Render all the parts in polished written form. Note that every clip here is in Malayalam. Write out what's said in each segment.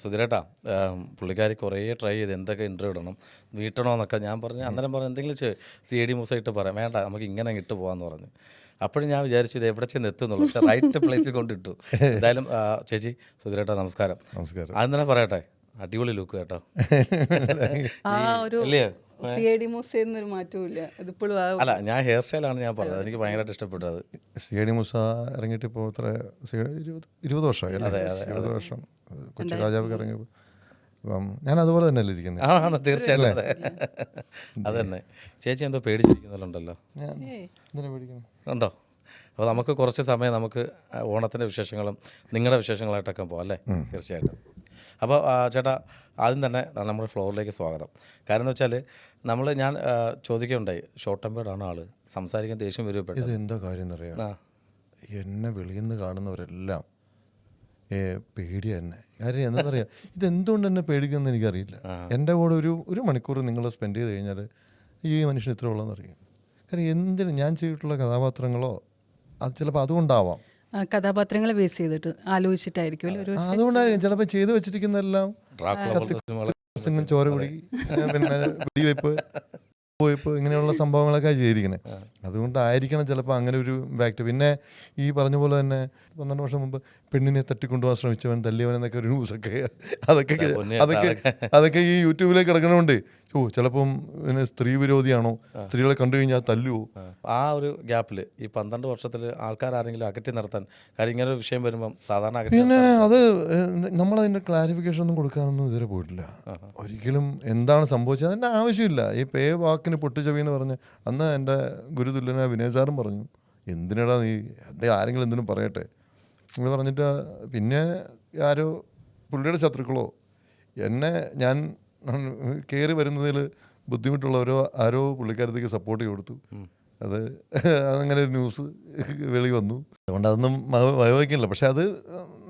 സുധീരേട്ടാ, പുള്ളിക്കാരി കുറേ ട്രൈ ചെയ്ത് എന്തൊക്കെ ഇൻ്റർവ്യൂ ഇടണം, വീട്ടണമെന്നൊക്കെ ഞാൻ പറഞ്ഞു. അന്നേരം പറഞ്ഞു എന്തെങ്കിലും CD മൂസയിട്ട് പറയാം, വേണ്ട നമുക്ക് ഇങ്ങനെ ഇട്ട് പോകാമെന്ന് പറഞ്ഞു. അപ്പോഴും ഞാൻ വിചാരിച്ചു ഇത് എവിടെ ചെന്ന് എത്തുന്നുള്ളൂ, പക്ഷേ റൈറ്റ് പ്ലേസിൽ കൊണ്ടിട്ടു. എന്തായാലും ചേച്ചി സുധീരേട്ടാ നമസ്കാരം. നമസ്കാരം. ആദ്യം തന്നെ പറയട്ടെ, അടിപൊളി ലുക്ക് കേട്ടോ. ഒരു ഇല്ലേ? CID മൂസയൊന്നും മാറ്റമില്ല, ഇതിപ്പോഴും അല്ല, ഞാൻ ഹെയർ സ്റ്റൈലാണ് ഞാൻ പറഞ്ഞത്, എനിക്ക് ഭയങ്കരമായിട്ട് ഇഷ്ടപ്പെട്ടത്. CID മൂസ ഇറങ്ങിയിട്ട് ഇപ്പോൾ എത്ര 20 വർഷമായി അല്ലേ? 20 വർഷം കൊച്ചു രാജാവ് ഇറങ്ങിയപ്പോൾ ഞാൻ അതുപോലെ തന്നെയല്ലേ ഇരിക്കുന്നത്. ആണ് തീർച്ചയായിട്ടും. അതെ അത് തന്നെ. ചേച്ചി എന്തോ പേടിച്ചിരിക്കുന്നുണ്ടല്ലോ, ഞാൻ എന്തിനാ പേടിക്കണം? ഉണ്ടോ? അപ്പോൾ നമുക്ക് കുറച്ച് സമയം നമുക്ക് ഓണത്തിൻ്റെ വിശേഷങ്ങളും നിങ്ങളുടെ വിശേഷങ്ങളായിട്ടൊക്കെ പോകാം അല്ലേ? തീർച്ചയായിട്ടും. അപ്പോൾ ചേട്ടാ, ആദ്യം തന്നെ നമ്മുടെ ഫ്ലോറിലേക്ക് സ്വാഗതം. കാരണം എന്ന് വെച്ചാൽ ഞാൻ ചോദിക്കുകയുണ്ടായി, ഷോർട്ട് ടെമ്പേർഡാണ് ആൾ, സംസാരിക്കാൻ ദേഷ്യം ഇത് വരുമ്പോൾ എന്താ കാര്യം എന്നറിയാം, എന്നെ വെളിയിൽ നിന്ന് കാണുന്നവരെല്ലാം പേടിയ എന്നെ. കാര്യം എന്താണെന്നറിയാം, ഇതെന്തുകൊണ്ട് എന്നെ പേടിക്കുമെന്ന് എനിക്കറിയില്ല. എൻ്റെ കൂടെ ഒരു മണിക്കൂർ നിങ്ങൾ സ്പെൻഡ് ചെയ്ത് കഴിഞ്ഞാൽ ഈ മനുഷ്യൻ ഇത്ര ഉള്ളതെന്നറിയാം. കാര്യം എന്തിന് ഞാൻ ചെയ്തിട്ടുള്ള കഥാപാത്രങ്ങളോ അത് ചിലപ്പോൾ അതുകൊണ്ടാവാം, കഥാപാത്രങ്ങളെ ബേസ് ചെയ്തിട്ട് ആലോചിച്ചിട്ടായിരിക്കും ഒരു അതുകൊണ്ടായിരിക്കും ചിലപ്പോൾ ചെയ്തു വെച്ചിരിക്കുന്നതെല്ലാം സിംഗം, ചോര കുടി, പിന്നെ വെടിവയ്പ്പ്, പോയിപ്പ്, ഇങ്ങനെയുള്ള സംഭവങ്ങളൊക്കെ ചെയ്തിരിക്കണേ. അതുകൊണ്ടായിരിക്കണം ചിലപ്പോൾ അങ്ങനെ ഒരു ഇമ്പാക്റ്റ്. പിന്നെ ഈ പറഞ്ഞ പോലെ തന്നെ 12 വർഷം മുമ്പ് പെണ്ണിനെ തട്ടിക്കൊണ്ടുപോകാൻ ശ്രമിച്ചവൻ തല്ലിയവനെന്നൊക്കെ ഒരു ന്യൂസൊക്കെ അതൊക്കെ ഈ യൂട്യൂബിലേക്ക് കിടക്കണമുണ്ട്. ചിലപ്പം പിന്നെ സ്ത്രീ വിരോധിയാണോ, സ്ത്രീകളെ കണ്ടു കഴിഞ്ഞാൽ തല്ലുവോ. ആ ഒരു ഗ്യാപ്പിൽ ഈ 12 വർഷത്തിൽ ആൾക്കാരെങ്കിലും അകറ്റി നിർത്താൻ, കാര്യം ഇങ്ങനെ ഒരു വിഷയം വരുമ്പം സാധാരണ പിന്നെ അത് നമ്മളതിൻ്റെ ക്ലാരിഫിക്കേഷൻ ഒന്നും കൊടുക്കാനൊന്നും ഇതുവരെ പോയിട്ടില്ല ഒരിക്കലും. എന്താണ് സംഭവിച്ചത് അതിൻ്റെ ആവശ്യമില്ല. ഈ പേ വാക്കിന് പൊട്ടിച്ചവി എന്ന് പറഞ്ഞ് അന്ന് എൻ്റെ ഗുരുതുല്യനായ വിനയ സാറും പറഞ്ഞു, എന്തിനാടാ നീ ആരെങ്കിലും എന്തിനും പറയട്ടെ എന്ന് പറഞ്ഞിട്ട്. പിന്നെ ആരോ പുള്ളിയുടെ ശത്രുക്കളോ ഞാൻ കയറി വരുന്നതിൽ ബുദ്ധിമുട്ടുള്ളവരോ ആരോ പുള്ളിക്കാരത്തേക്ക് സപ്പോർട്ട് കൊടുത്തു. അതങ്ങനെ ഒരു ന്യൂസ് വെളി വന്നു. അതുകൊണ്ട് അതൊന്നും വയോജിക്കുന്നില്ല. പക്ഷെ അത്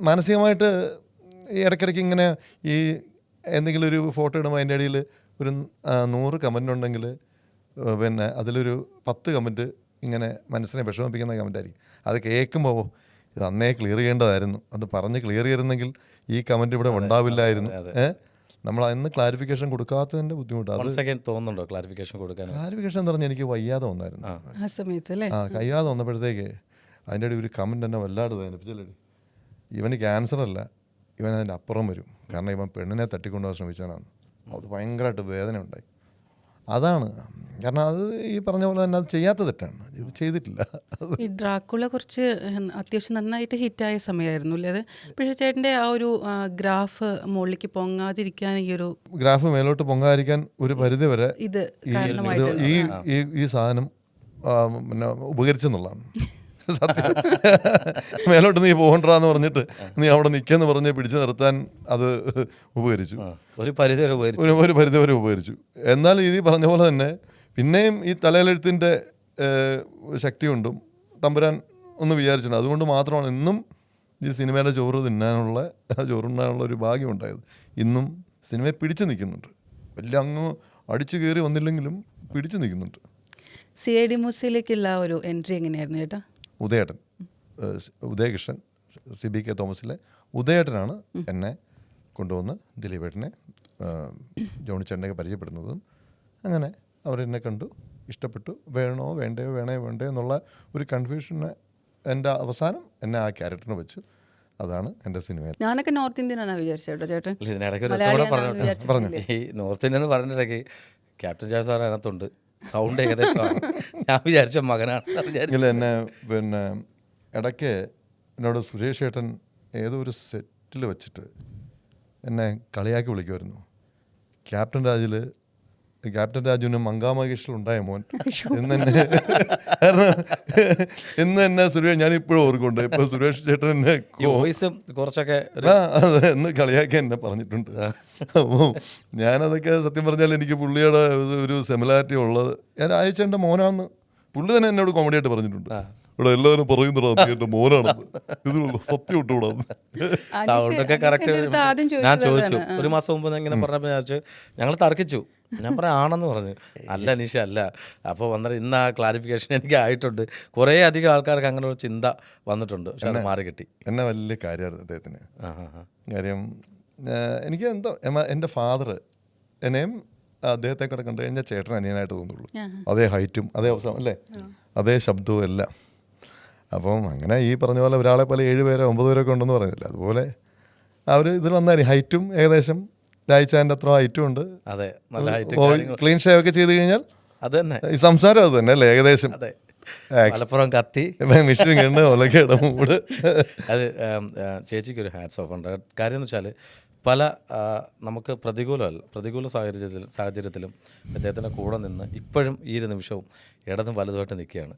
മാനസികമായിട്ട് ഈ ഇടയ്ക്കിടയ്ക്ക് ഇങ്ങനെ ഈ എന്തെങ്കിലും ഒരു ഫോട്ടോ ഇടുമ്പോൾ അതിൻ്റെ ഇടയിൽ ഒരു 100 കമൻ്റ് ഉണ്ടെങ്കിൽ പിന്നെ അതിലൊരു 10 കമൻറ്റ് ഇങ്ങനെ മനസ്സിനെ വിഷമിപ്പിക്കുന്ന കമൻ്റായിരിക്കും. അത് കേൾക്കുമ്പോൾ ഇത് അന്നേ ക്ലിയർ ചെയ്യേണ്ടതായിരുന്നു, അത് പറഞ്ഞ് ക്ലിയർ ചെയ്തിരുന്നെങ്കിൽ ഈ കമൻറ്റ് ഇവിടെ ഉണ്ടാവില്ലായിരുന്നു. നമ്മൾ അന്ന് ക്ലാരിഫിക്കേഷൻ കൊടുക്കാത്തതിൻ്റെ ബുദ്ധിമുട്ടാണ്. തോന്നുന്നുണ്ടോ ക്ലാരിഫിക്കേഷൻ കൊടുക്കാൻ? ക്ലാരിഫിക്കേഷൻ എന്ന് പറഞ്ഞാൽ എനിക്ക് വയ്യാതെ വന്നായിരുന്നു ആ സമയത്ത് അല്ലേ. കയ്യാതെ വന്നപ്പോഴത്തേക്ക് അതിൻ്റെ ഇടയിൽ ഒരു കമൻറ്റ് എന്നെ വല്ലാതെ വേദനിപ്പിച്ചല്ലേ. ഇവന് ക്യാൻസർ അല്ല, ഇവൻ അതിൻ്റെ അപ്പുറം വരും, കാരണം ഇവൻ പെണ്ണിനെ തട്ടിക്കൊണ്ടുപോകാൻ ശ്രമിച്ചവനാണ്. അത് ഭയങ്കരമായിട്ട് വേദന ഉണ്ടായി. അതാണ് കാരണം, അത് ഈ പറഞ്ഞ പോലെ തന്നെ അത് ചെയ്യാത്ത തെറ്റാണ്, ഇത് ചെയ്തിട്ടില്ല. ഈ ഡ്രാക്കുള കുറച്ച് അത്യാവശ്യം നന്നായിട്ട് ഹിറ്റായ സമയമായിരുന്നു അല്ലേ അത്. പക്ഷേ ചേട്ടൻ്റെ ആ ഒരു ഗ്രാഫ് മുകളിലേക്ക് പൊങ്ങാതിരിക്കാൻ ഈ ഒരു ഗ്രാഫ് മേലോട്ട് പൊങ്ങാതിരിക്കാൻ ഒരു പരിധി വരെ ഇത് കാരണമായിട്ടുണ്ട്. ഈ സാധനം പിന്നെ ഉപകരിച്ചെന്നുള്ളതാണ് സത്യം. മേലോട്ട് നീ പോകണ്ടെന്ന് പറഞ്ഞിട്ട് നീ അവിടെ നിൽക്കെന്ന് പറഞ്ഞ് പിടിച്ചു നിർത്താൻ അത് ഉപകരിച്ചു, ഒരു പരിധി വരെ ഉപകരിച്ചു. എന്നാൽ ഈ പറഞ്ഞ പോലെ തന്നെ പിന്നെയും ഈ തലയിലെഴുത്തിൻ്റെ ശക്തി കൊണ്ടും തമ്പുരാൻ ഒന്ന് വിചാരിച്ചിട്ടുണ്ട്. അതുകൊണ്ട് മാത്രമാണ് ഇന്നും ഈ സിനിമയിലെ ചോറുണ്ണാനുള്ള ഒരു ഭാഗ്യം ഉണ്ടായത്. ഇന്നും സിനിമയെ പിടിച്ചു നിൽക്കുന്നുണ്ട്. വലിയ അങ്ങ് അടിച്ചു കയറി വന്നില്ലെങ്കിലും പിടിച്ചു നിൽക്കുന്നുണ്ട്. CID മൂസയിലേക്കുള്ള ഒരു എൻട്രി എങ്ങനെയായിരുന്നു ചേട്ടാ? ഉദയകൃഷ്ണൻ CBK തോമസിലെ ഉദയേട്ടനാണ് എന്നെ കൊണ്ടുവന്ന് ദിലീപേട്ടനെ ജോണിച്ചേട്ടനെയൊക്കെ പരിചയപ്പെടുന്നതും. അങ്ങനെ അവരെന്നെ കണ്ടു, ഇഷ്ടപ്പെട്ടു. വേണോ വേണ്ടേ എന്നുള്ള ഒരു കൺഫ്യൂഷന് എൻ്റെ അവസാനം എന്നെ ആ ക്യാരക്ടറിന് വെച്ചു. അതാണ് എൻ്റെ സിനിമ. ഞാനൊക്കെ നോർത്ത് ഇന്ത്യനാണെന്നാണ് വിചാരിച്ചേട്ടോ ചേട്ടൻ. പറഞ്ഞു ഈ നോർത്ത് ഇന്ത്യ എന്ന് പറഞ്ഞിടയ്ക്ക് ക്യാപ്റ്റൻ ജാ സാർ അതിനകത്തുണ്ട്, സൗണ്ട് ഏകദേശമാണ്. ഞാൻ വിചാരിച്ച മകനാണ്. എന്നെ പിന്നെ ഇടയ്ക്ക് എന്നോട് സുരേഷ് ഏട്ടൻ ഏതോ ഒരു സെറ്റിൽ വെച്ചിട്ട് എന്നെ കളിയാക്കി വിളിക്കുമായിരുന്നു. ക്യാപ്റ്റൻ രാജുവിന് മങ്കാമകേഷിലുണ്ടായ മോൻ എന്നെ സുരേഷ് ഞാനിപ്പോഴും ഓർക്കുന്നുണ്ട്. ഇപ്പോൾ സുരേഷ് ചേട്ടൻ എന്നെ കുറച്ചൊക്കെ എന്ന് കളിയാക്കി എന്നെ പറഞ്ഞിട്ടുണ്ട്. അപ്പോൾ ഞാനതൊക്കെ സത്യം പറഞ്ഞാൽ എനിക്ക് പുള്ളിയുടെ ഒരു സിമിലാരിറ്റി ഉള്ളത്, ഞാൻ ആഴ്ചേൻ്റെ മോനാണെന്ന് പുള്ളി തന്നെ എന്നോട് കോമഡിയായിട്ട് പറഞ്ഞിട്ടുണ്ട്. ഇവിടെ എല്ലാവരും പറയുന്നുണ്ട് മോനാണെന്ന്, ഇത് സത്യം ഇട്ടുകൂടാന്ന്. സൗണ്ടൊക്കെ കറക്റ്റ്. ഞാൻ ചോദിച്ചു ഒരു മാസം മുമ്പ് ഇങ്ങനെ പറഞ്ഞപ്പോൾ ഞാൻ ചോദിച്ചു, ഞങ്ങൾ തർക്കിച്ചു. ഞാൻ ആണെന്ന് പറഞ്ഞു. അല്ല നിഷ അല്ല. അപ്പോൾ വന്നിട്ട് ഇന്ന് ആ ക്ലാരിഫിക്കേഷൻ എനിക്ക് ആയിട്ടുണ്ട്. കുറേ അധികം ആൾക്കാർക്ക് അങ്ങനെ ഒരു ചിന്ത വന്നിട്ടുണ്ട്, പക്ഷെ അത് മാറി കിട്ടി. എന്നെ വലിയ കാര്യമായിരുന്നു അദ്ദേഹത്തിന്. കാര്യം എനിക്ക് എന്തോ എൻ്റെ ഫാദർ എന്നെയും അദ്ദേഹത്തെ കൂടെ കണ്ടു കഴിഞ്ഞാൽ ചേട്ടൻ അനിയനായിട്ട് തോന്നുള്ളൂ. അതേ ഹൈറ്റും അതേ അവസ്ഥ അല്ലേ, അതേ ശബ്ദവും എല്ലാം. അപ്പം അങ്ങനെ ഈ പറഞ്ഞ പോലെ ഒരാളെ പോലെ 7 പേരോ 9 പേരൊക്കെ ഉണ്ടെന്ന് പറയുന്നില്ല, അതുപോലെ അവർ ഇതിൽ വന്നാലും ഹൈറ്റും ഏകദേശം രായിച്ചാൻ്റെ അത്ര ഹൈറ്റും ഉണ്ട്. അതെ, നല്ല ഹൈറ്റ്, ക്ലീൻ ഷേവ് ഒക്കെ ചെയ്ത് കഴിഞ്ഞാൽ അത് തന്നെ, ഈ സംസാരം അത് തന്നെ അല്ലേ ഏകദേശം. അതെ, മലപ്പുറം കത്തി മിഷൻ കണ്ട് ഒലക്കയുടെ മൂട്. അത് ചേച്ചിക്കൊരു ഹാറ്റ്സ് ഓഫ് ഉണ്ട്. കാര്യം എന്ന് വെച്ചാൽ പല നമുക്ക് പ്രതികൂല സാഹചര്യത്തിലും അദ്ദേഹത്തിൻ്റെ കൂടെ നിന്ന് ഇപ്പോഴും ഈ ഒരു നിമിഷവും ഇടതും വലതുമായിട്ട് നിൽക്കുകയാണ്.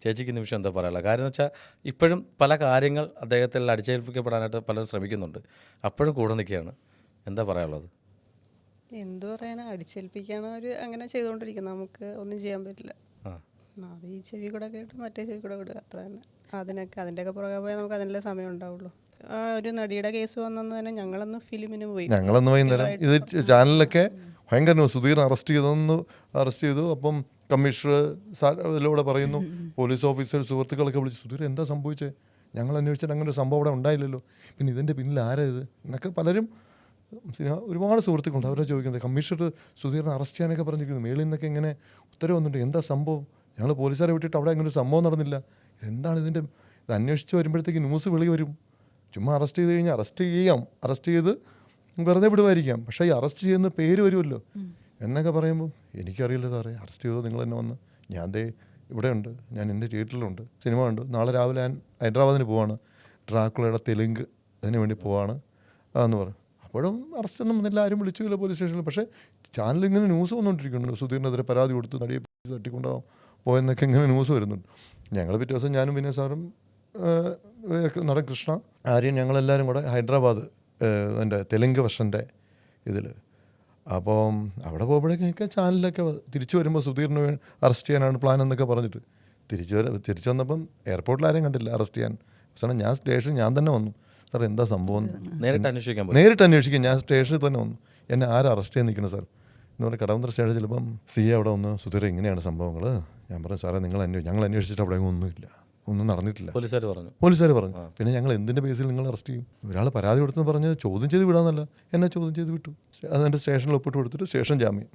ചേച്ചിക്ക് നിമിഷം എന്താ പറയാനുള്ളത്? കാര്യം എന്ന് വെച്ചാൽ ഇപ്പോഴും പല കാര്യങ്ങൾ അദ്ദേഹത്തിൽ അടിച്ചേൽപ്പിക്കപ്പെടാനായിട്ട് പലരും ശ്രമിക്കുന്നുണ്ട്, അപ്പോഴും കൂടെ നിൽക്കുകയാണ്. എന്താ പറയാനുള്ളത്? എന്തു പറയാനാ, അടിച്ചേൽപ്പിക്കാണ് അവർ അങ്ങനെ ചെയ്തുകൊണ്ടിരിക്കുന്നത്, നമുക്ക് ഒന്നും ചെയ്യാൻ പറ്റില്ല. അത് ഈ ചെവി കൂടെ കേട്ട് മറ്റേ ചെവി കൂടെ വിടുക, അത്ര തന്നെ. അതിൻ്റെയൊക്കെ പുറകെ പോയാൽ നമുക്ക് അതിൻ്റെ സമയം ഉണ്ടാവുള്ളൂ. ആ ഒരു നടിയുടെ കേസ് വന്നെന്ന് തന്നെ ഞങ്ങളന്ന് ഫിലിമിന് പോയി. ഞങ്ങളന്ന് വൈകുന്നേരം ഇത് ചാനലിലൊക്കെ ഭയങ്കര സുധീർ അറസ്റ്റ് ചെയ്തു. അപ്പം കമ്മീഷണർ ഇതിലൂടെ പറയുന്നു, പോലീസ് ഓഫീസർ സുഹൃത്തുക്കളൊക്കെ വിളിച്ച്, സുധീർ എന്താ സംഭവിച്ചത്, ഞങ്ങൾ അന്വേഷിച്ചിട്ട് അങ്ങനെ ഒരു സംഭവം അവിടെ ഉണ്ടായില്ലല്ലോ, പിന്നെ ഇതിൻ്റെ പിന്നിൽ ആരാ ഇത് എന്നൊക്കെ പലരും ഒരുപാട് സുഹൃത്തുക്കളുണ്ട്. അവരെ ചോദിക്കുന്നത് കമ്മീഷണർ സുധീറിനെ അറസ്റ്റ് ചെയ്യാനൊക്കെ പറഞ്ഞിരിക്കുന്നു, മേളിൽ നിന്നൊക്കെ ഇങ്ങനെ ഉത്തരവ് വന്നിട്ടുണ്ട്, എന്താ സംഭവം, ഞങ്ങൾ പോലീസുകാരെ വിട്ടിട്ട് അവിടെ അങ്ങനെ ഒരു സംഭവം നടന്നില്ല, എന്താണ് ഇതിൻ്റെ, ഇത് അന്വേഷിച്ച് വരുമ്പോഴത്തേക്ക് ന്യൂസ് വെളി വരും. ചുമ്മാ അറസ്റ്റ് ചെയ്ത് കഴിഞ്ഞാൽ അറസ്റ്റ് ചെയ്ത് വെറുതെ വിടുമായിരിക്കാം, പക്ഷേ ഈ അറസ്റ്റ് ചെയ്യുന്ന പേര് വരുമല്ലോ എന്നൊക്കെ പറയുമ്പോൾ എനിക്കറിയില്ല സാറേ, അറസ്റ്റ് ചെയ്തോ നിങ്ങൾ തന്നെ വന്ന്, ഞാൻ ദേ ഇവിടെ ഉണ്ട്, ഞാൻ എൻ്റെ തിയേറ്ററിലുണ്ട്, സിനിമ ഉണ്ട്, നാളെ രാവിലെ ഞാൻ ഹൈദരാബാദിന് പോവാണ്, ഡ്രാക്കുളയുടെ തെലുങ്ക് അതിന് വേണ്ടി പോവാണ് എന്ന് പറഞ്ഞു. അപ്പോഴും അറസ്റ്റൊന്നും വന്നില്ല, ആരും വിളിച്ചില്ല പോലീസ് സ്റ്റേഷനിൽ. പക്ഷേ ചാനലിൽ ഇങ്ങനെ ന്യൂസ് വന്നുകൊണ്ടിരിക്കുന്നുണ്ട്, സുധീറിനെതിരെ പരാതി കൊടുത്ത് നടിയെ തട്ടിക്കൊണ്ടാവും പോയെന്നൊക്കെ ഇങ്ങനെ ന്യൂസ് വരുന്നുണ്ട്. ഞങ്ങൾ പിറ്റേ ദിവസം ഞാനും വിനയ സാറും നടൻ കൃഷ്ണ ആര്യൻ ഞങ്ങളെല്ലാവരും കൂടെ ഹൈദരാബാദ് എൻ്റെ തെലുങ്ക് വെർഷൻ്റെ ഇതിൽ. അപ്പം അവിടെ പോകുമ്പോഴേക്കൊക്കെ ചാനലിലൊക്കെ തിരിച്ചു വരുമ്പോൾ സുധീറിനെ അറസ്റ്റ് ചെയ്യാനാണ് പ്ലാൻ എന്നൊക്കെ പറഞ്ഞിട്ട് തിരിച്ചു വന്നപ്പം എയർപോർട്ടിൽ ആരെയും കണ്ടില്ല അറസ്റ്റ് ചെയ്യാൻ. അവസാനം ഞാൻ സ്റ്റേഷനിൽ ഞാൻ തന്നെ വന്നു, സാർ എന്താ സംഭവം നേരിട്ട് അന്വേഷിക്കാൻ ഞാൻ സ്റ്റേഷനിൽ തന്നെ വന്നു, എന്നെ ആരും അറസ്റ്റ് ചെയ്യാൻ നിൽക്കണം സാർ എന്ന് പറഞ്ഞാൽ കടവന്ത്ര സ്റ്റേഷനിൽ ചിലപ്പം അവിടെ വന്ന്, സുധീർ ഇങ്ങനെയാണ് സംഭവങ്ങൾ. ഞാൻ പറഞ്ഞു സാറേ ഞങ്ങൾ അന്വേഷിച്ചിട്ട് അവിടെ ഒന്നും നടന്നിട്ടില്ല, പോലീസുകാർ പറഞ്ഞു. പിന്നെ ഞങ്ങൾ എന്തിൻ്റെ ബേസിൽ നിങ്ങൾ അറസ്റ്റ് ചെയ്യും, ഒരാൾ പരാതി കൊടുത്തെന്ന് പറഞ്ഞ് ചോദ്യം ചെയ്ത് വിടാന്നല്ല, എന്നെ ചോദ്യം ചെയ്ത് വിട്ടു, അതെൻ്റെ സ്റ്റേഷനിൽ ഒപ്പിട്ട് കൊടുത്തിട്ട് സ്റ്റേഷൻ ജാമ്യം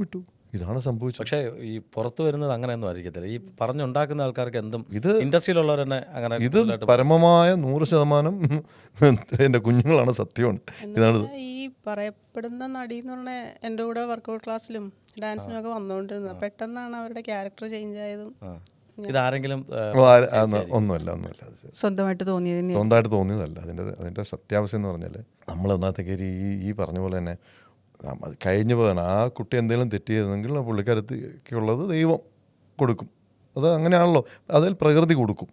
വിട്ടു. ഇതാണ് സംഭവിച്ചത്. പക്ഷേ ഈ പുറത്തു വരുന്നത് അങ്ങനെയൊന്നും ആയിരിക്കത്തില്ല, ഈ പറഞ്ഞുണ്ടാക്കുന്ന ആൾക്കാർക്ക് എന്തും ഇത് ഇൻഡസ്ട്രിയിലുള്ളവർ തന്നെ അങ്ങനെ ഇത് പരമമായ 100% എൻ്റെ കുഞ്ഞുങ്ങളാണ് സത്യമാണ്. ഇതാണ് ഈ പറയപ്പെടുന്ന നടി എന്ന് പറഞ്ഞാൽ എൻ്റെ കൂടെ വർക്കൗട്ട് ക്ലാസ്സിലും ഡാൻസിനും ഒക്കെ വന്നുകൊണ്ടിരുന്നത്, പെട്ടെന്നാണ് അവരുടെ ക്യാരക്ടർ ചേഞ്ച് ആയതും. ഇതാരെങ്കിലും ഒന്നുമല്ല സ്വന്തമായിട്ട് തോന്നിയതല്ല. അതിൻ്റെ സത്യാവസ്ഥ എന്ന് പറഞ്ഞാൽ നമ്മൾ ഒന്നാമത്തേക്ക് ഈ പറഞ്ഞ പോലെ തന്നെ കഴിഞ്ഞു പോകാണ്. ആ കുട്ടി എന്തെങ്കിലും തെറ്റ് ചെയ്തെങ്കിൽ പുള്ളിക്കാരത്തേക്കുള്ളത് ദൈവം കൊടുക്കും, അത് അങ്ങനെയാണല്ലോ, അതിൽ പ്രകൃതി കൊടുക്കും.